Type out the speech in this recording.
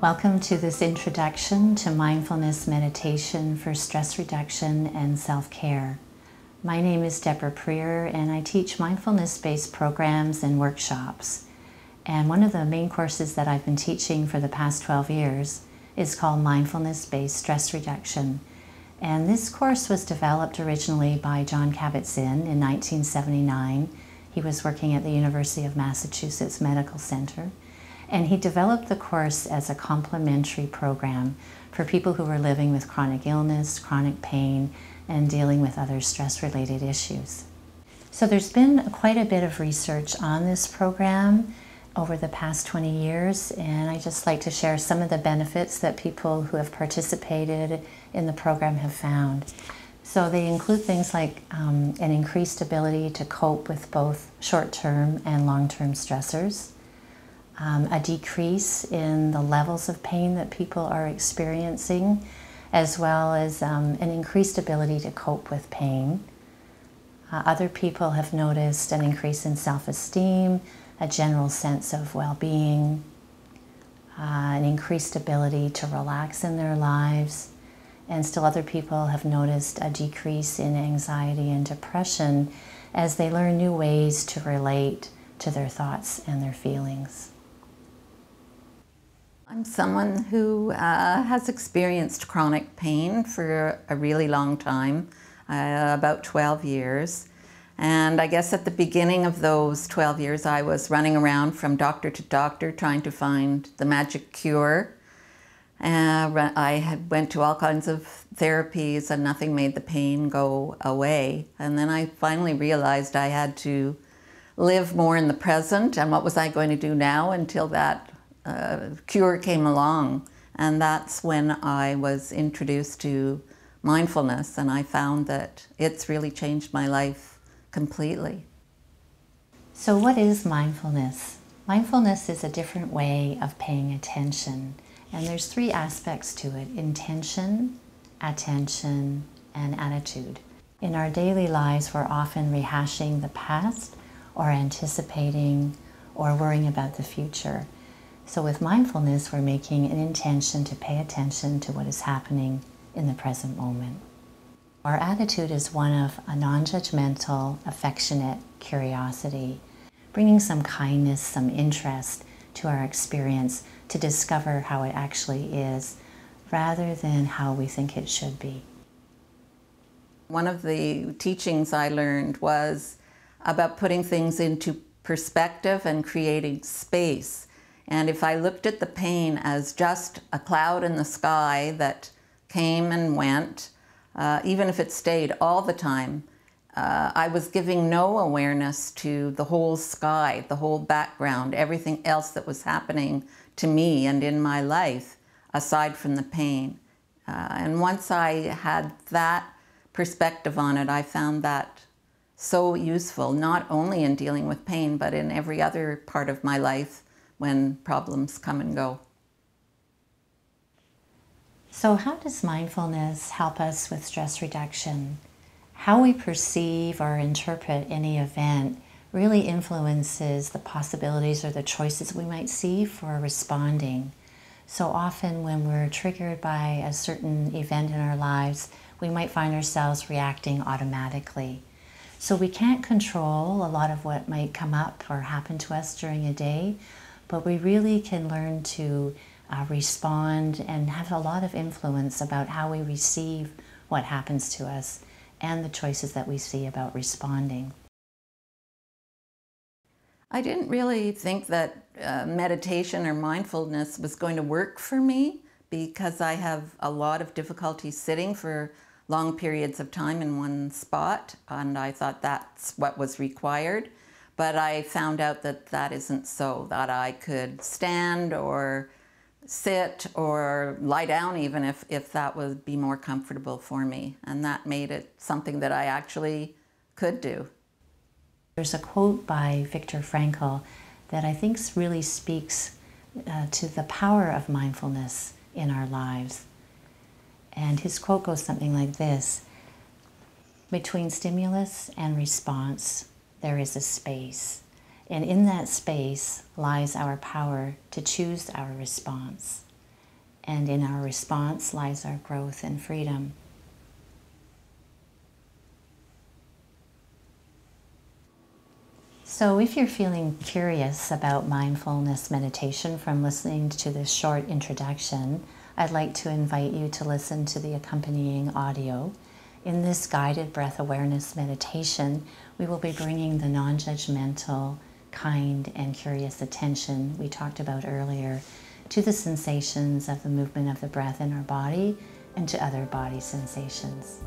Welcome to this introduction to mindfulness meditation for stress reduction and self-care. My name is Deborah Prier and I teach mindfulness-based programs and workshops. And one of the main courses that I've been teaching for the past 12 years is called Mindfulness-Based Stress Reduction. And this course was developed originally by Jon Kabat-Zinn in 1979. He was working at the University of Massachusetts Medical Center. And he developed the course as a complementary program for people who were living with chronic illness, chronic pain, and dealing with other stress-related issues. So there's been quite a bit of research on this program over the past 20 years, and I just like to share some of the benefits that people who have participated in the program have found. So they include things like an increased ability to cope with both short-term and long-term stressors, a decrease in the levels of pain that people are experiencing, as well as an increased ability to cope with pain. Other people have noticed an increase in self-esteem, a general sense of well-being, an increased ability to relax in their lives, and still other people have noticed a decrease in anxiety and depression as they learn new ways to relate to their thoughts and their feelings. I'm someone who has experienced chronic pain for a really long time, about 12 years. And I guess at the beginning of those 12 years, I was running around from doctor to doctor trying to find the magic cure. I went to all kinds of therapies and nothing made the pain go away. And then I finally realized I had to live more in the present, and what was I going to do now until that cure came along. And that's when I was introduced to mindfulness, and I found that it's really changed my life completely. So what is mindfulness? Mindfulness is a different way of paying attention, and there's three aspects to it: intention, attention, and attitude. In our daily lives, we're often rehashing the past or anticipating or worrying about the future. So with mindfulness, we're making an intention to pay attention to what is happening in the present moment. Our attitude is one of a non-judgmental, affectionate curiosity, bringing some kindness, some interest to our experience to discover how it actually is, rather than how we think it should be. One of the teachings I learned was about putting things into perspective and creating space. And if I looked at the pain as just a cloud in the sky that came and went, even if it stayed all the time, I was giving no awareness to the whole sky, the whole background, everything else that was happening to me and in my life aside from the pain. And once I had that perspective on it, I found that so useful, not only in dealing with pain, but in every other part of my life when problems come and go. So how does mindfulness help us with stress reduction? How we perceive or interpret any event really influences the possibilities or the choices we might see for responding. So often when we're triggered by a certain event in our lives, we might find ourselves reacting automatically. So we can't control a lot of what might come up or happen to us during a day, but we really can learn to respond and have a lot of influence about how we receive what happens to us and the choices that we see about responding. I didn't really think that meditation or mindfulness was going to work for me because I have a lot of difficulty sitting for long periods of time in one spot, and I thought that's what was required. But I found out that that isn't so, that I could stand or sit or lie down even if that would be more comfortable for me. And that made it something that I actually could do. There's a quote by Viktor Frankl that I think really speaks to the power of mindfulness in our lives. And his quote goes something like this: "Between stimulus and response, there is a space. And in that space lies our power to choose our response. and in our response lies our growth and freedom. So if you're feeling curious about mindfulness meditation from listening to this short introduction, I'd like to invite you to listen to the accompanying audio. In this guided breath awareness meditation, we will be bringing the non-judgmental, kind, and curious attention we talked about earlier to the sensations of the movement of the breath in our body and to other body sensations.